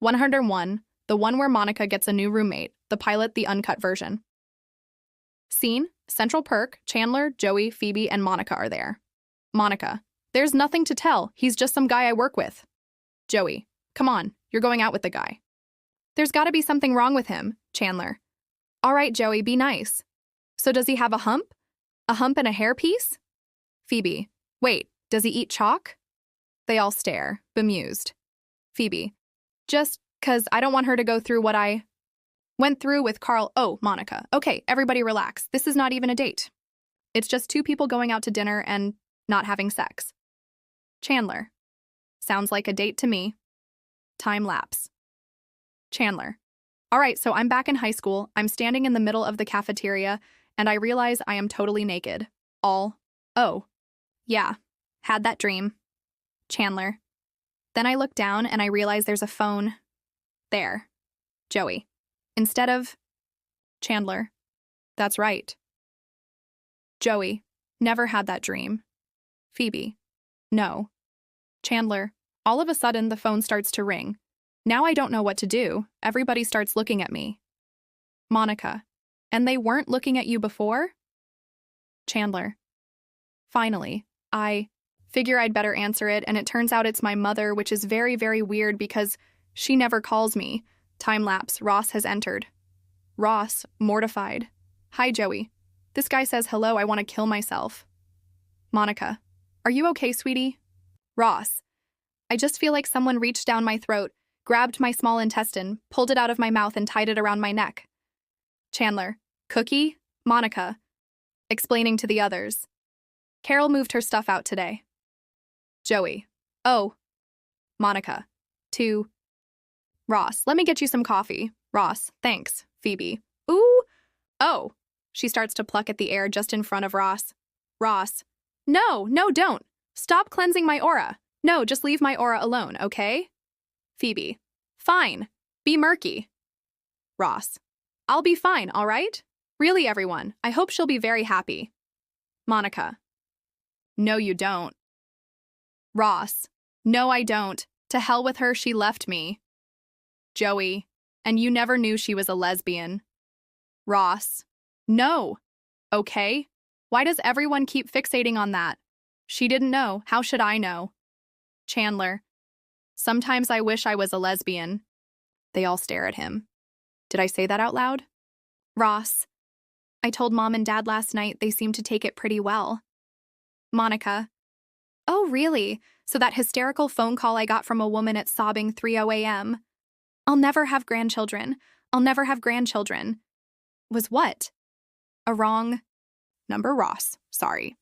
101, the one where Monica gets a new roommate, the pilot, the uncut version. Scene, Central Perk, Chandler, Joey, Phoebe, and Monica are there. Monica, there's nothing to tell. He's just some guy I work with. Joey, come on, you're going out with the guy. There's gotta be something wrong with him. Chandler, all right, Joey, be nice. So does he have a hump? A hump and a hairpiece? Phoebe, wait, does he eat chalk? They all stare, bemused. Phoebe, just 'cause I don't want her to go through what I went through with Carl. Oh, Monica. Okay, everybody relax. This is not even a date. It's just two people going out to dinner and not having sex. Chandler, sounds like a date to me. Time lapse. Chandler, all right, so I'm back in high school. I'm standing in the middle of the cafeteria, and I realize I am totally naked. Oh, yeah, had that dream. Chandler. Then I look down and I realize there's a phone. There. Joey. Instead of Chandler. That's right. Joey. Never had that dream. Phoebe. No. Chandler. All of a sudden, the phone starts to ring. Now I don't know what to do. Everybody starts looking at me. Monica. And they weren't looking at you before? Chandler. Finally, I figure I'd better answer it, and it turns out it's my mother, which is very, very weird because she never calls me. Time lapse. Ross has entered. Ross, mortified. Hi, Joey. This guy says hello, I want to kill myself. Monica. Are you okay, sweetie? Ross. I just feel like someone reached down my throat, grabbed my small intestine, pulled it out of my mouth, and tied it around my neck. Chandler. Cookie? Monica. Explaining to the others. Carol moved her stuff out today. Joey. Oh. Monica. To Ross. Let me get you some coffee. Ross. Thanks. Phoebe. Ooh. Oh. She starts to pluck at the air just in front of Ross. Ross. No, don't. Stop cleansing my aura. No, just leave my aura alone, okay? Phoebe. Fine. Be murky. Ross. I'll be fine, all right? Really, everyone. I hope she'll be very happy. Monica. No, you don't. Ross. No, I don't. To hell with her, she left me. Joey. And you never knew she was a lesbian. Ross. No. Okay. Why does everyone keep fixating on that? She didn't know. How should I know? Chandler. Sometimes I wish I was a lesbian. They all stare at him. Did I say that out loud? Ross. I told Mom and Dad last night. They seemed to take it pretty well. Monica. Oh, really? So that hysterical phone call I got from a woman at sobbing 3:00 a.m. I'll never have grandchildren. I'll never have grandchildren. Was what? A wrong number? Ross. Sorry.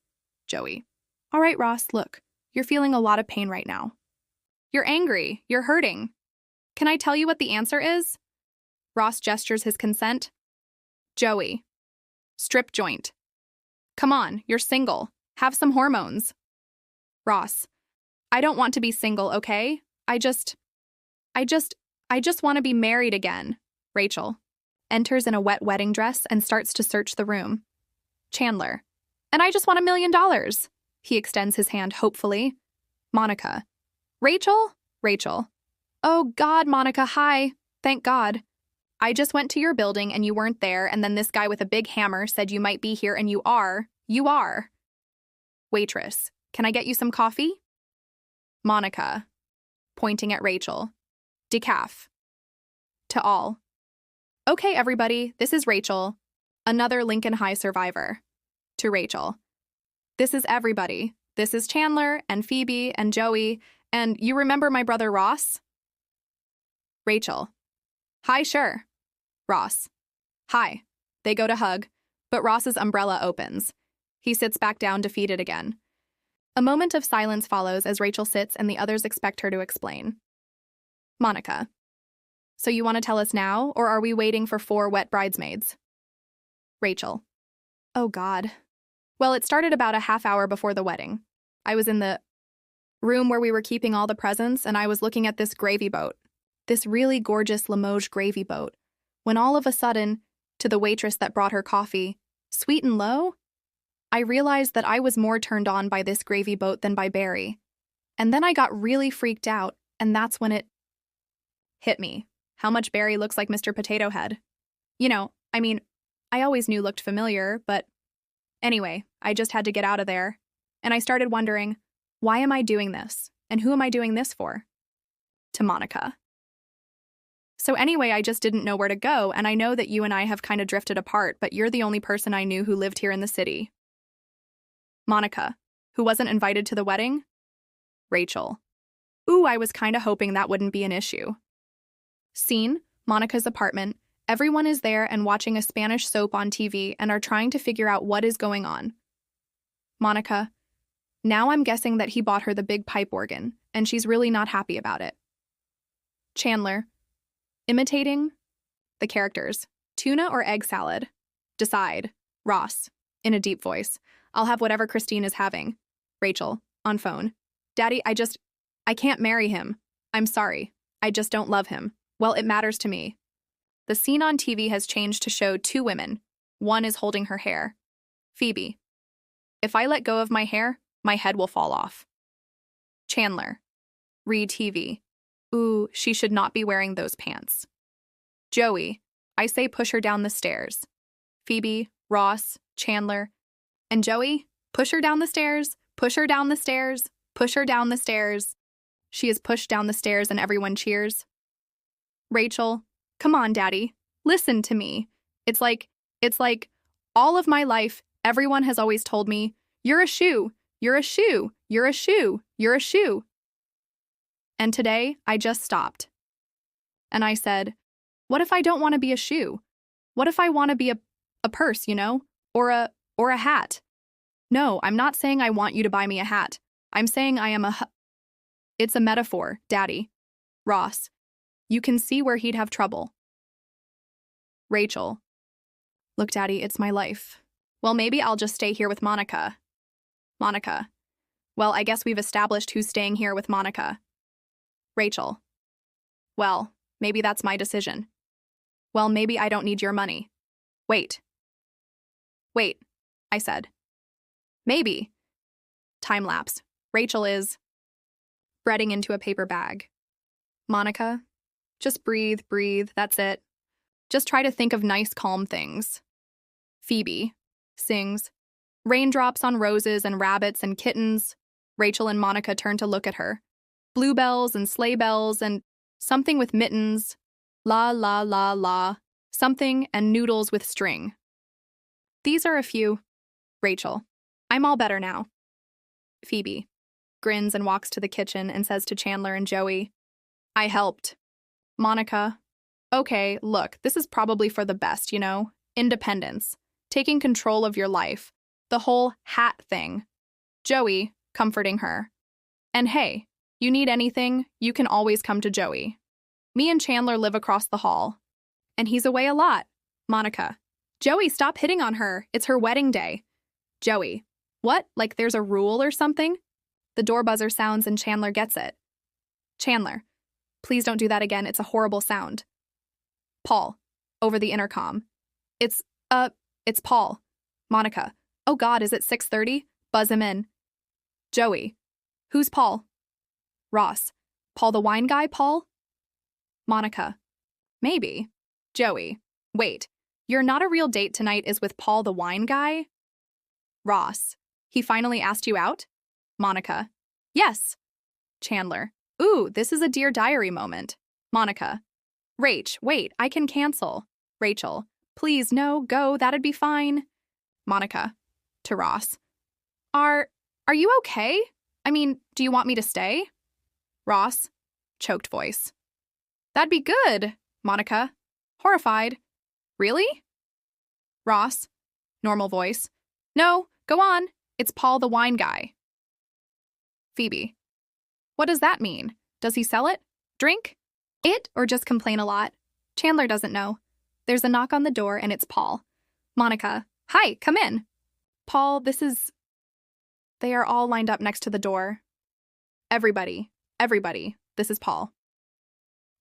Joey. All right, Ross, look. You're feeling a lot of pain right now. You're angry. You're hurting. Can I tell you what the answer is? Ross gestures his consent. Joey. Strip joint. Come on, you're single. Have some hormones. Ross. I don't want to be single, okay? I just want to be married again. Rachel. Enters in a wet wedding dress and starts to search the room. Chandler. And I just want $1 million. He extends his hand hopefully. Monica. Rachel? Rachel. Oh God, Monica, hi. Thank God. I just went to your building and you weren't there, and then this guy with a big hammer said you might be here, and you are. You are. Waitress. Can I get you some coffee? Monica. Pointing at Rachel. Decaf. To all. Okay, everybody, this is Rachel, another Lincoln High survivor. To Rachel. This is everybody. This is Chandler and Phoebe and Joey, and you remember my brother Ross? Rachel. Hi, sure. Ross. Hi. They go to hug, but Ross's umbrella opens. He sits back down, defeated again. A moment of silence follows as Rachel sits and the others expect her to explain. Monica. So you want to tell us now, or are we waiting for 4 wet bridesmaids? Rachel. Oh, God. Well, it started about a half hour before the wedding. I was in the room where we were keeping all the presents, and I was looking at this gravy boat, this really gorgeous Limoges gravy boat, when all of a sudden, to the waitress that brought her coffee, sweet and low, I realized that I was more turned on by this gravy boat than by Barry. And then I got really freaked out, and that's when it hit me. How much Barry looks like Mr. Potato Head. I always knew looked familiar, but anyway, I just had to get out of there. And I started wondering, why am I doing this? And who am I doing this for? To Monica. So anyway, I just didn't know where to go, and I know that you and I have kind of drifted apart, but you're the only person I knew who lived here in the city. Monica, who wasn't invited to the wedding? Rachel. Ooh, I was kind of hoping that wouldn't be an issue. Scene, Monica's apartment. Everyone is there and watching a Spanish soap on TV and are trying to figure out what is going on. Monica. Now I'm guessing that he bought her the big pipe organ, and she's really not happy about it. Chandler. Imitating the characters. Tuna or egg salad? Decide. Ross. In a deep voice. I'll have whatever Christine is having. Rachel. On phone. Daddy, I can't marry him. I'm sorry. I just don't love him. Well, it matters to me. The scene on TV has changed to show two women. One is holding her hair. Phoebe. If I let go of my hair, my head will fall off. Chandler. Read TV. Ooh, she should not be wearing those pants. Joey. I say push her down the stairs. Phoebe, Ross, Chandler, and Joey. Push her down the stairs. Push her down the stairs. Push her down the stairs. She is pushed down the stairs and everyone cheers. Rachel. Come on, Daddy. Listen to me. It's like, all of my life, everyone has always told me, you're a shoe, you're a shoe, you're a shoe, you're a shoe. And today, I just stopped. And I said, what if I don't want to be a shoe? What if I want to be a purse, or a hat? No, I'm not saying I want you to buy me a hat. I'm saying I am It's a metaphor, Daddy. Ross. You can see where he'd have trouble. Rachel. Look, Daddy, it's my life. Well, maybe I'll just stay here with Monica. Monica. Well, I guess we've established who's staying here with Monica. Rachel. Well, maybe that's my decision. Well, maybe I don't need your money. Wait, I said. Maybe. Time lapse. Rachel is breading into a paper bag. Monica. Just breathe, that's it. Just try to think of nice, calm things. Phoebe sings, raindrops on roses and rabbits and kittens. Rachel and Monica turn to look at her. Bluebells and sleigh bells and something with mittens. La la la la. Something and noodles with string. These are a few. Rachel. I'm all better now. Phoebe grins and walks to the kitchen and says to Chandler and Joey, I helped. Monica. Okay, look, this is probably for the best, Independence. Taking control of your life. The whole hat thing. Joey, comforting her. And hey, you need anything, you can always come to Joey. Me and Chandler live across the hall. And he's away a lot. Monica. Joey, stop hitting on her. It's her wedding day. Joey. What? Like there's a rule or something? The door buzzer sounds and Chandler gets it. Chandler. Please don't do that again. It's a horrible sound. Paul. Over the intercom. It's Paul. Monica. Oh God, is it 6:30? Buzz him in. Joey. Who's Paul? Ross. Paul the wine guy, Paul? Monica. Maybe. Joey. Wait. Your not a real date tonight is with Paul the wine guy? Ross. He finally asked you out? Monica. Yes. Chandler. Ooh, this is a Dear Diary moment. Monica. Rach, wait, I can cancel. Rachel. Please, no, go, that'd be fine. Monica. To Ross. Are you okay? I mean, do you want me to stay? Ross. Choked voice. That'd be good. Monica. Horrified. Really? Ross. Normal voice. No, go on. It's Paul the wine guy. Phoebe. What does that mean? Does he sell it? Drink? It or just complain a lot? Chandler doesn't know. There's a knock on the door and it's Paul. Monica. Hi, come in. Paul, this is... They are all lined up next to the door. Everybody, this is Paul.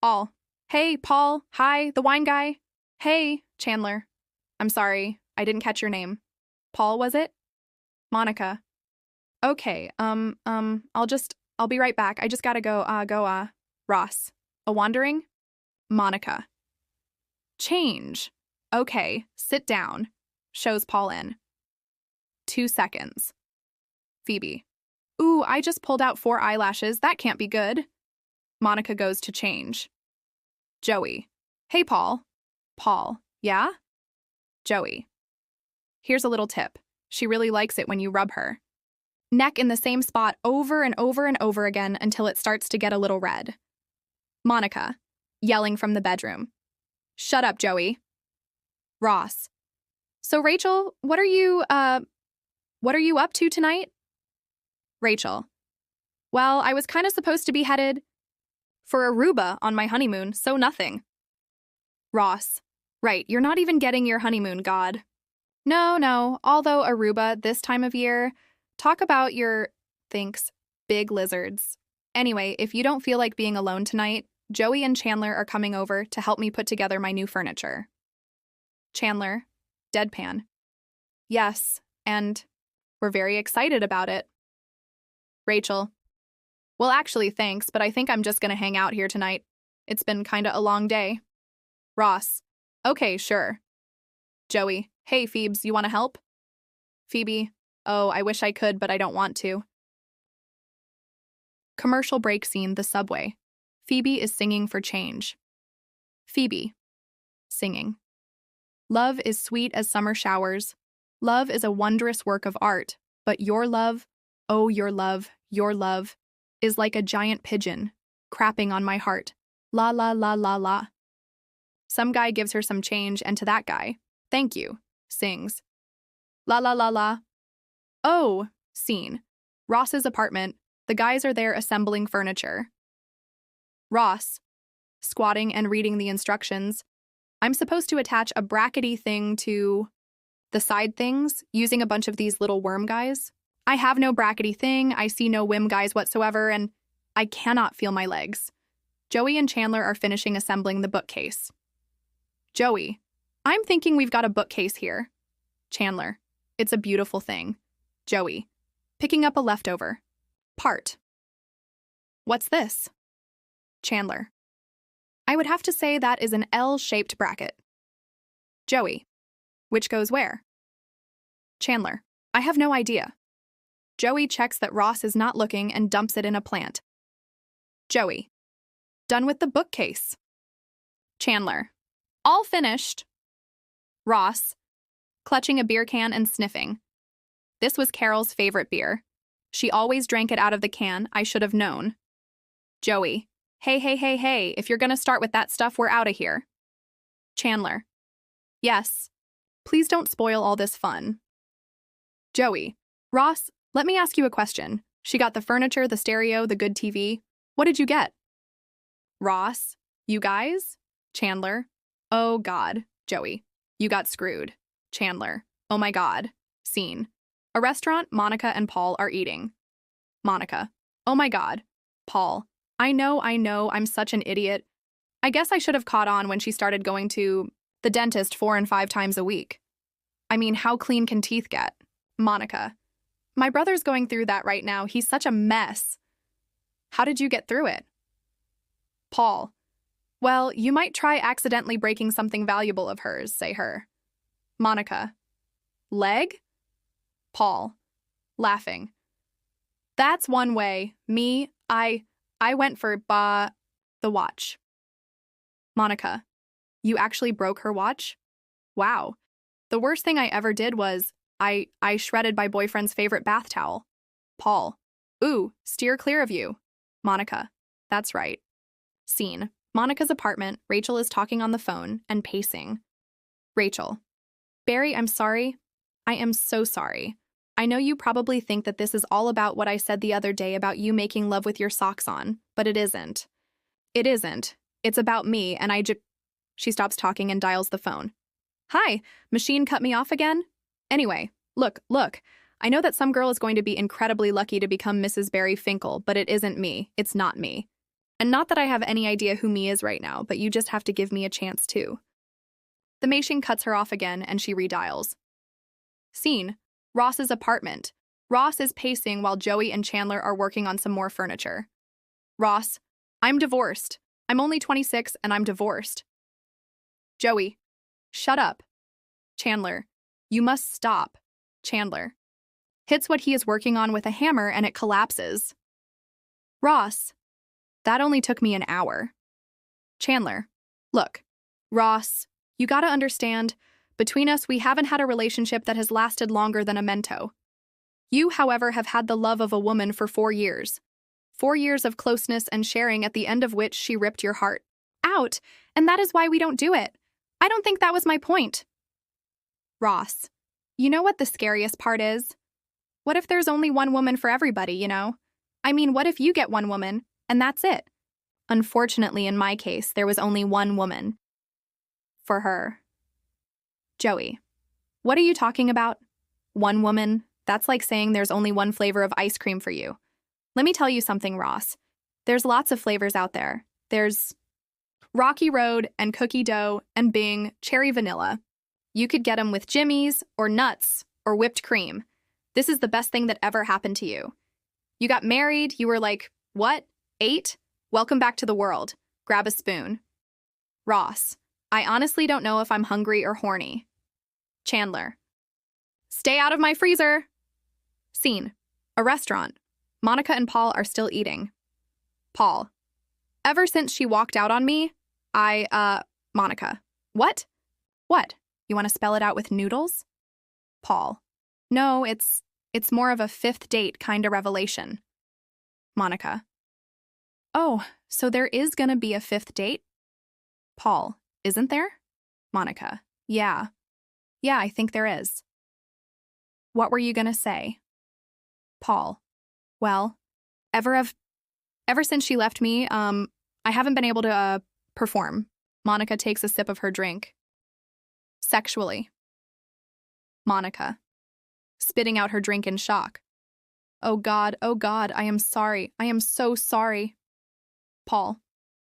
All. Hey, Paul. Hi, the wine guy. Hey, Chandler. I'm sorry, I didn't catch your name. Paul, was it? Monica. Okay, I'll be right back. I just gotta go, Ross. A wandering? Monica. Change. Okay, sit down. Shows Paul in. 2 seconds. Phoebe. Ooh, I just pulled out 4 eyelashes. That can't be good. Monica goes to change. Joey. Hey, Paul. Paul. Yeah? Joey. Here's a little tip. She really likes it when you rub her. Neck in the same spot over and over and over again until it starts to get a little red. Monica. Yelling from the bedroom. Shut up, Joey. Ross. So, Rachel, what are you up to tonight? Rachel. Well, I was kind of supposed to be headed for Aruba on my honeymoon, so nothing. Ross. Right, you're not even getting your honeymoon, God. No, although Aruba this time of year, talk about your, thinks, big lizards. Anyway, if you don't feel like being alone tonight, Joey and Chandler are coming over to help me put together my new furniture. Chandler. Deadpan. Yes, and we're very excited about it. Rachel. Well, actually, thanks, but I think I'm just gonna hang out here tonight. It's been kinda a long day. Ross. Okay, sure. Joey. Hey, Phoebes, you wanna help? Phoebe. Oh, I wish I could, but I don't want to. Commercial break scene, the subway. Phoebe is singing for change. Phoebe. Singing. Love is sweet as summer showers. Love is a wondrous work of art, but your love, oh, your love, is like a giant pigeon, crapping on my heart. La la la la la. Some guy gives her some change, and to that guy, thank you, sings. La la la la. Oh, scene. Ross's apartment. The guys are there assembling furniture. Ross. Squatting and reading the instructions. I'm supposed to attach a brackety thing to the side things using a bunch of these little worm guys. I have no brackety thing, I see no whim guys whatsoever, and I cannot feel my legs. Joey and Chandler are finishing assembling the bookcase. Joey. I'm thinking we've got a bookcase here. Chandler. It's a beautiful thing. Joey. Picking up a leftover. Part. What's this? Chandler. I would have to say that is an L-shaped bracket. Joey. Which goes where? Chandler. I have no idea. Joey checks that Ross is not looking and dumps it in a plant. Joey. Done with the bookcase. Chandler. All finished. Ross. Clutching a beer can and sniffing. This was Carol's favorite beer. She always drank it out of the can, I should have known. Joey. Hey, if you're gonna start with that stuff, we're out of here. Chandler. Yes. Please don't spoil all this fun. Joey. Ross, let me ask you a question. She got the furniture, the stereo, the good TV. What did you get? Ross. You guys? Chandler. Oh, God. Joey. You got screwed. Chandler. Oh, my God. Scene. A restaurant, Monica and Paul are eating. Monica. Oh, my God. Paul. I know, I'm such an idiot. I guess I should have caught on when she started going to the dentist 4 and 5 times a week. I mean, how clean can teeth get? Monica. My brother's going through that right now. He's such a mess. How did you get through it? Paul. Well, you might try accidentally breaking something valuable of hers, say her. Monica. Leg? Paul. Laughing. That's one way. Me, I went for the watch. Monica. You actually broke her watch? Wow. The worst thing I ever did was I shredded my boyfriend's favorite bath towel. Paul. Ooh, steer clear of you. Monica. That's right. Scene. Monica's apartment. Rachel is talking on the phone and pacing. Rachel. Barry, I'm sorry. I am so sorry. I know you probably think that this is all about what I said the other day about you making love with your socks on, but it isn't. It isn't. It's about me, and She stops talking and dials the phone. Hi, machine cut me off again? Anyway, look. I know that some girl is going to be incredibly lucky to become Mrs. Barry Finkel, but it isn't me. It's not me. And not that I have any idea who me is right now, but you just have to give me a chance too. The machine cuts her off again, and she redials. Scene. Ross's apartment. Ross is pacing while Joey and Chandler are working on some more furniture. Ross. I'm divorced. I'm only 26 and I'm divorced. Joey, shut up. Chandler, you must stop. Chandler hits what he is working on with a hammer and it collapses. Ross, that only took me an hour. Chandler, look, Ross, you gotta understand, between us we haven't had a relationship that has lasted longer than a memento. You, however, have had the love of a woman for 4 years. 4 years of closeness and sharing, at the end of which she ripped your heart out, and that is why we don't do it. I don't think that was my point. Ross, you know what the scariest part is? What if there's only one woman for everybody, you know? I mean, what if you get one woman, and that's it? Unfortunately, in my case, there was only one woman. For her. Joey, what are you talking about? One woman? That's like saying there's only one flavor of ice cream for you. Let me tell you something, Ross. There's lots of flavors out there. There's Rocky Road and cookie dough and Bing cherry vanilla. You could get them with jimmies or nuts or whipped cream. This is the best thing that ever happened to you. You got married, you were like, what, 8? Welcome back to the world. Grab a spoon. Ross, I honestly don't know if I'm hungry or horny. Chandler, stay out of my freezer. Scene, a restaurant. Monica and Paul are still eating. Paul, ever since she walked out on me, Monica, what? What? You want to spell it out with noodles? Paul, no, it's more of a 5th date kind of revelation. Monica, oh, so there is gonna be a 5th date? Paul, isn't there? Monica, yeah. Yeah, I think there is. What were you gonna say? Paul, well, ever since she left me, I haven't been able to, perform. Monica takes a sip of her drink. Sexually. Monica, spitting out her drink in shock. Oh God, I am sorry. I am so sorry. Paul,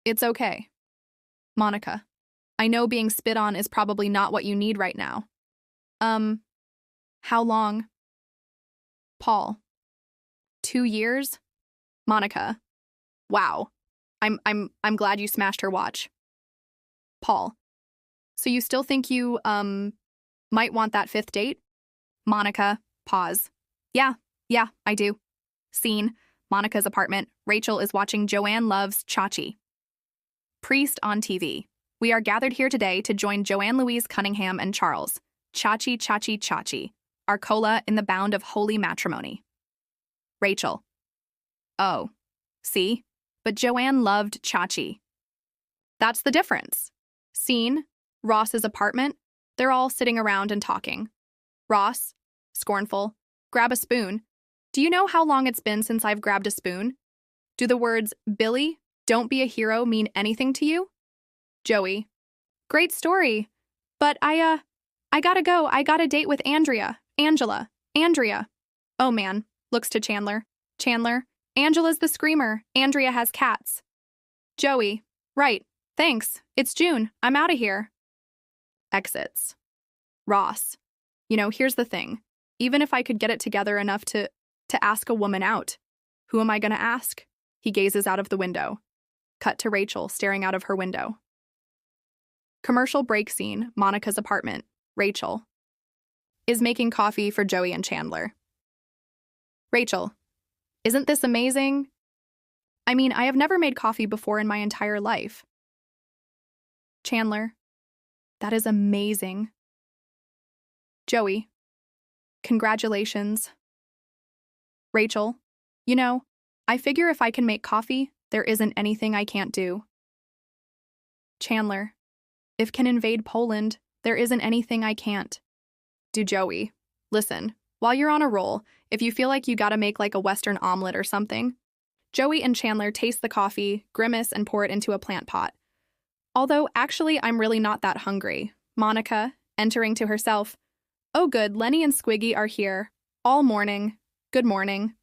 it's okay. Monica, I know being spit on is probably not what you need right now. How long? Paul, 2 years? Monica, wow. I'm glad you smashed her watch. Paul, so you still think you, might want that 5th date? Monica, pause. Yeah, I do. Scene, Monica's apartment. Rachel is watching Joanne Loves Chachi. Priest on TV. We are gathered here today to join Joanne Louise Cunningham and Charles. Chachi, chachi, chachi. Arcola in the bound of holy matrimony. Rachel. Oh, see? But Joanne loved Chachi. That's the difference. Scene, Ross's apartment. They're all sitting around and talking. Ross, scornful, grab a spoon. Do you know how long it's been since I've grabbed a spoon? Do the words, Billy, don't be a hero mean anything to you? Joey, great story. But I gotta go. I got a date with Andrea. Andrea. Oh man, looks to Chandler. Chandler, Angela's the screamer. Andrea has cats. Joey, right. Thanks. It's June. I'm out of here. Exits. Ross, you know, here's the thing. Even if I could get it together enough to ask a woman out, who am I gonna ask? He gazes out of the window. Cut to Rachel staring out of her window. Commercial break scene, Monica's apartment. Rachel is making coffee for Joey and Chandler. Rachel, isn't this amazing? I mean, I have never made coffee before in my entire life. Chandler, that is amazing. Joey, congratulations. Rachel, you know, I figure if I can make coffee, there isn't anything I can't do. Chandler, if can invade Poland, there isn't anything I can't do. Joey, listen, while you're on a roll, if you feel like you gotta make like a Western omelet or something. Joey and Chandler taste the coffee, grimace, and pour it into a plant pot. Although, actually, I'm really not that hungry. Monica, entering to herself, oh good, Lenny and Squiggy are here. All morning. Good morning.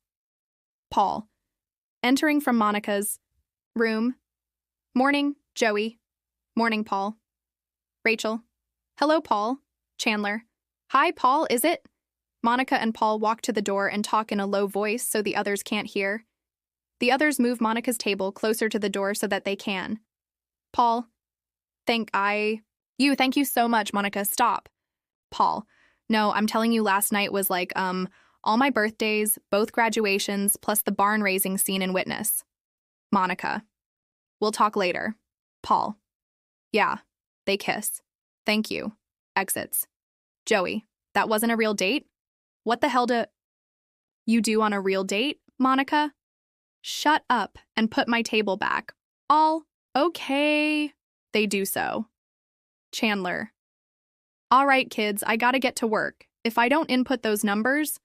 Paul, entering from Monica's room. Morning, Joey. Morning, Paul. Rachel, hello, Paul. Chandler, hi, Paul, is it? Monica and Paul walk to the door and talk in a low voice so the others can't hear. The others move Monica's table closer to the door so that they can. Paul, thank you so much, Monica, stop. Paul, no, I'm telling you last night was like, all my birthdays, both graduations, plus the barn raising scene in Witness. Monica, we'll talk later. Paul, yeah, they kiss. Thank you. Exits. Joey, that wasn't a real date? What the hell do you do on a real date, Monica? Shut up and put my table back. All okay. They do so. Chandler. All right, kids, I gotta get to work. If I don't input those numbers,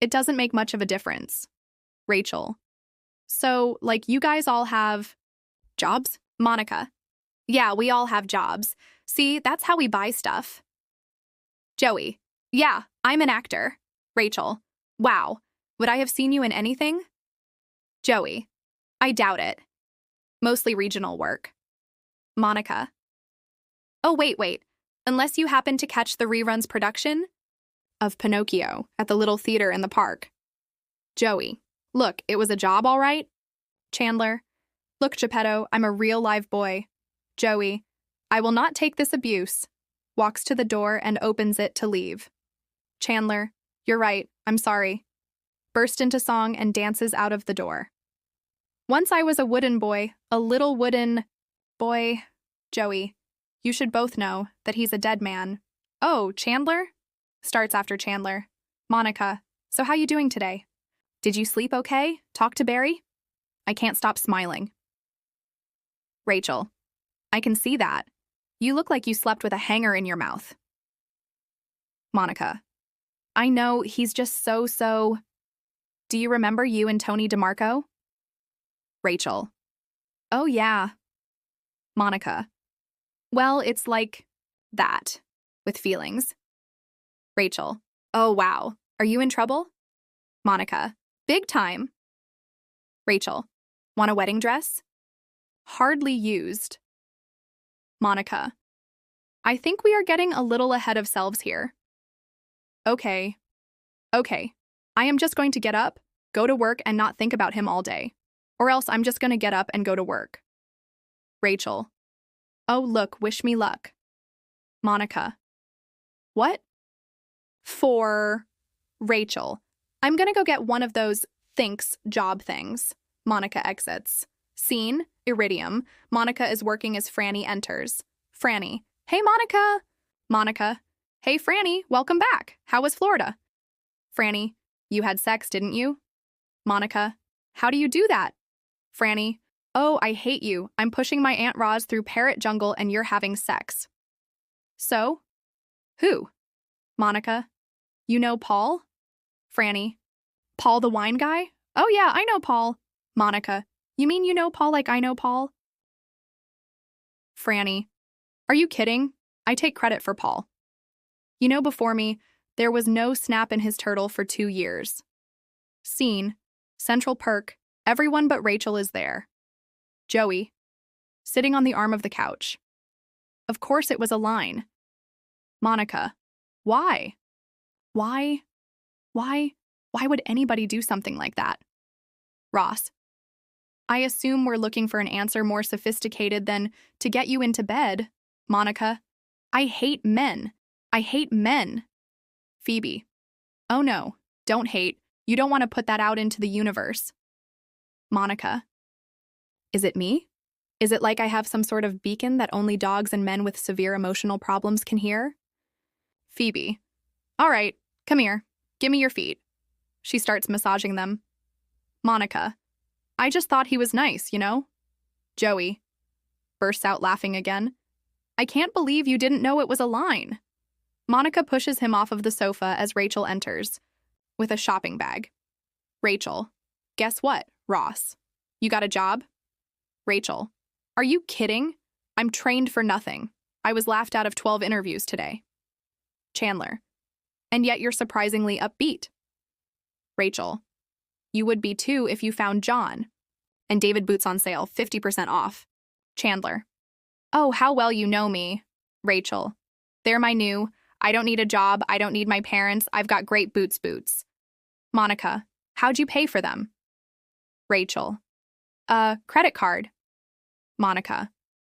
it doesn't make much of a difference. Rachel. So, like, you guys all have jobs? Monica. Yeah, we all have jobs. See, that's how we buy stuff. Joey. Yeah, I'm an actor. Rachel. Wow. Would I have seen you in anything? Joey. I doubt it. Mostly regional work. Monica. Oh, wait. Unless you happen to catch the reruns production of Pinocchio at the little theater in the park. Joey. Look, it was a job, all right? Chandler. Look, Geppetto, I'm a real live boy. Joey. I will not take this abuse. Walks to the door and opens it to leave. Chandler. You're right. I'm sorry. Burst into song and dances out of the door. Once I was a wooden boy, a little wooden boy. Joey. You should both know that he's a dead man. Oh, Chandler? Starts after Chandler. Monica. So how you doing today? Did you sleep okay? Talk to Barry? I can't stop smiling. Rachel. I can see that. You look like you slept with a hanger in your mouth. Monica. I know, he's just so. Do you remember you and Tony DeMarco? Rachel. Oh, yeah. Monica. Well, it's like that, with feelings. Rachel. Oh, wow. Are you in trouble? Monica. Big time. Rachel. Want a wedding dress? Hardly used. Monica. I think we are getting a little ahead of selves here. Okay. I am just going to get up, go to work, and not think about him all day. Or else I'm just going to get up and go to work. Rachel. Oh, look, wish me luck. Monica. What? For Rachel. I'm going to go get one of those thinks job things. Monica exits. Scene, Iridium. Monica is working as Franny enters. Franny. Hey, Monica. Monica. Hey, Franny, welcome back. How was Florida? Franny. You had sex, didn't you? Monica. How do you do that? Franny. Oh, I hate you. I'm pushing my Aunt Roz through parrot jungle and you're having sex. So? Who? Monica. You know Paul? Franny. Paul the wine guy? Oh yeah, I know Paul. Monica. You mean you know Paul like I know Paul? Franny. Are you kidding? I take credit for Paul. You know, before me, there was no snap in his turtle for 2 years. Scene, Central Perk, everyone but Rachel is there. Joey, sitting on the arm of the couch. Of course it was a line. Monica, why? Why would anybody do something like that? Ross, I assume we're looking for an answer more sophisticated than to get you into bed. Monica, I hate men. Phoebe, oh no, don't hate. You don't want to put that out into the universe. Monica, is it me? Is it like I have some sort of beacon that only dogs and men with severe emotional problems can hear? Phoebe, all right, come here. Give me your feet. She starts massaging them. Monica, I just thought he was nice, you know? Joey bursts out laughing again. I can't believe you didn't know it was a line. Monica pushes him off of the sofa as Rachel enters, with a shopping bag. Rachel, guess what, Ross? You got a job? Rachel, are you kidding? I'm trained for nothing. I was laughed out of 12 interviews today. Chandler, and yet you're surprisingly upbeat. Rachel, you would be too if you found John. And David boots on sale, 50% off. Chandler, oh, how well you know me. Rachel, they're my new, I don't need a job, I don't need my parents, I've got great boots. Monica, how'd you pay for them? Rachel, credit card. Monica,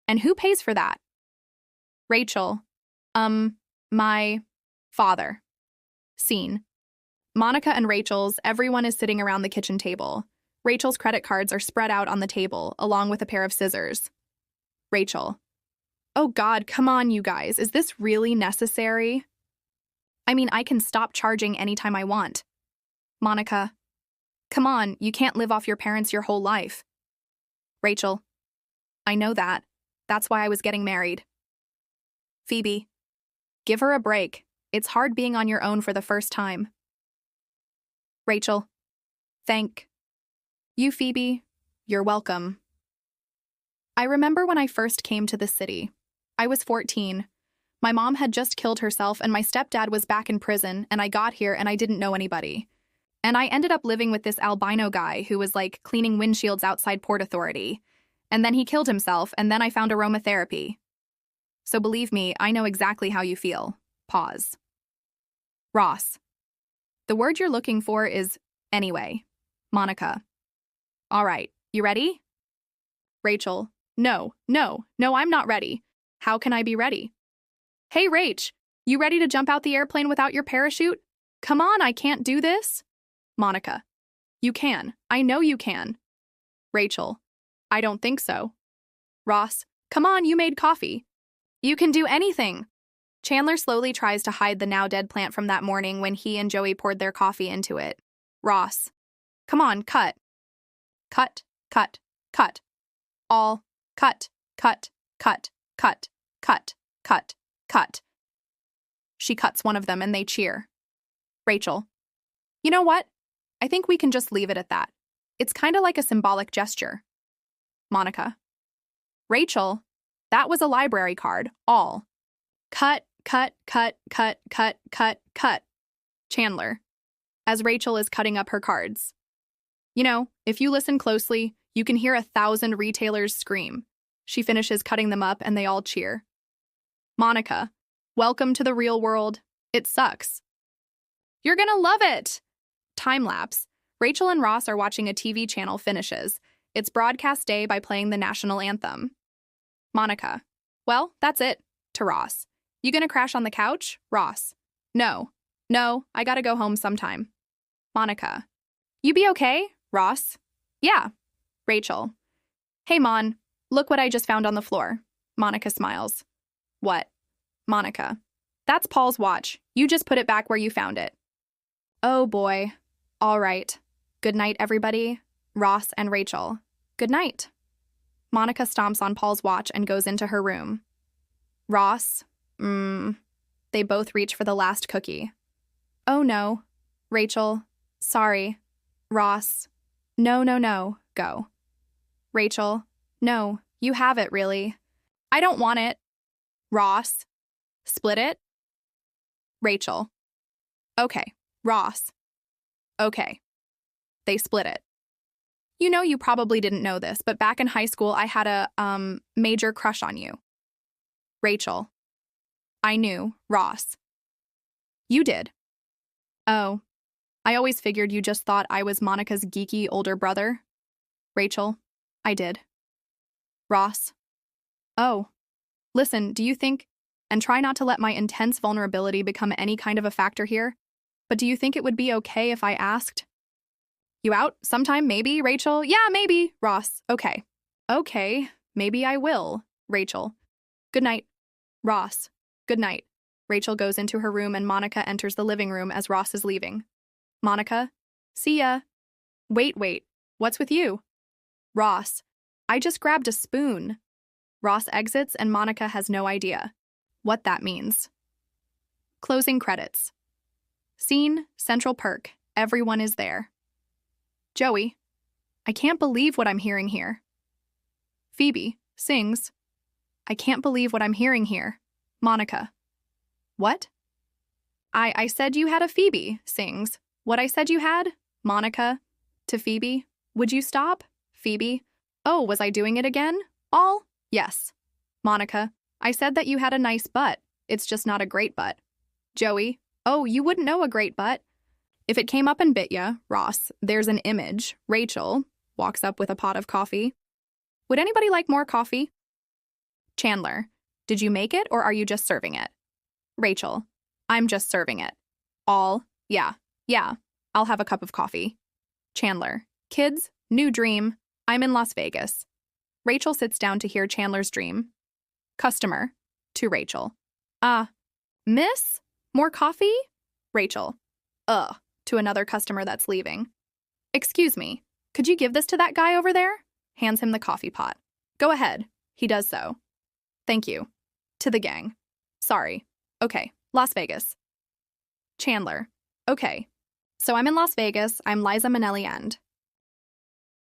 And who pays for that? Rachel. My father. Scene. Monica and Rachel's, everyone is sitting around the kitchen table. Rachel's credit cards are spread out on the table, along with a pair of scissors. Rachel. Oh God, come on, you guys. Is this really necessary? I mean, I can stop charging anytime I want. Monica. Come on, you can't live off your parents your whole life. Rachel. I know that. That's why I was getting married. Phoebe. Give her a break. It's hard being on your own for the first time. Rachel. Thank you, Phoebe. You're welcome. I remember when I first came to the city. I was 14. My mom had just killed herself and my stepdad was back in prison, and I got here and I didn't know anybody. And I ended up living with this albino guy who was like cleaning windshields outside Port Authority. And then he killed himself, and then I found aromatherapy. So believe me, I know exactly how you feel. Pause. Ross. The word you're looking for is anyway. Monica. All right, you ready? Rachel. No, I'm not ready. How can I be ready? Hey, Rach, you ready to jump out the airplane without your parachute? Come on, I can't do this. Monica. You can. I know you can. Rachel. I don't think so. Ross. Come on, you made coffee. You can do anything. Chandler slowly tries to hide the now-dead plant from that morning when he and Joey poured their coffee into it. Ross. Come on, cut. Cut, cut, cut. All. Cut, cut, cut, cut, cut, cut, cut. She cuts one of them and they cheer. Rachel. You know what? I think we can just leave it at that. It's kind of like a symbolic gesture. Monica. Rachel, that was a library card, all. Cut, cut, cut, cut, cut, cut, cut. Chandler, as Rachel is cutting up her cards. You know, if you listen closely, you can hear 1,000 retailers scream. She finishes cutting them up and they all cheer. Monica, welcome to the real world. It sucks. You're gonna love it! Time lapse. Rachel and Ross are watching a TV channel finishes. It's broadcast day by playing the national anthem. Monica. Well, that's it. To Ross. You gonna crash on the couch? Ross. No, I gotta go home sometime. Monica. You be okay? Ross. Yeah. Rachel. Hey, Mon. Look what I just found on the floor. Monica smiles. What? Monica. That's Paul's watch. You just put it back where you found it. Oh boy. All right. Good night, everybody. Ross and Rachel. Good night. Monica stomps on Paul's watch and goes into her room. Ross. They both reach for the last cookie. Oh no. Rachel. Sorry. Ross. No. Go. Rachel. No, you have it, really. I don't want it. Ross. Split it? Rachel. Okay. Ross. Okay. They split it. You know, you probably didn't know this, but back in high school, I had a, major crush on you. Rachel. I knew. Ross. You did. Oh. I always figured you just thought I was Monica's geeky older brother. Rachel. I did. Ross. Oh. Listen, do you think, and try not to let my intense vulnerability become any kind of a factor here, but do you think it would be okay if I asked? You out sometime, maybe, Rachel? Yeah, maybe. Ross. Okay. Okay, maybe I will. Rachel. Good night. Ross. Good night. Rachel goes into her room and Monica enters the living room as Ross is leaving. Monica. See ya. Wait. What's with you? Ross. I just grabbed a spoon. Ross exits and Monica has no idea what that means. Closing credits. Scene, Central Perk. Everyone is there. Joey. I can't believe what I'm hearing here. Phoebe sings. I can't believe what I'm hearing here. Monica. What? I said you had a Phoebe sings. What I said you had? Monica. To Phoebe. Would you stop? Phoebe. Oh, was I doing it again? All? Yes. Monica. I said that you had a nice butt. It's just not a great butt. Joey. Oh, you wouldn't know a great butt. If it came up and bit ya, Ross, there's an image. Rachel walks up with a pot of coffee. Would anybody like more coffee? Chandler, did you make it or are you just serving it? Rachel, I'm just serving it. All, yeah, I'll have a cup of coffee. Chandler, kids, new dream. I'm in Las Vegas. Rachel sits down to hear Chandler's dream. Customer, to Rachel. Miss? More coffee? Rachel, to another customer that's leaving. Excuse me, could you give this to that guy over there? Hands him the coffee pot. Go ahead. He does so. Thank you. To the gang. Sorry. Okay, Las Vegas. Chandler. Okay. So I'm in Las Vegas. I'm Liza Minnelli End.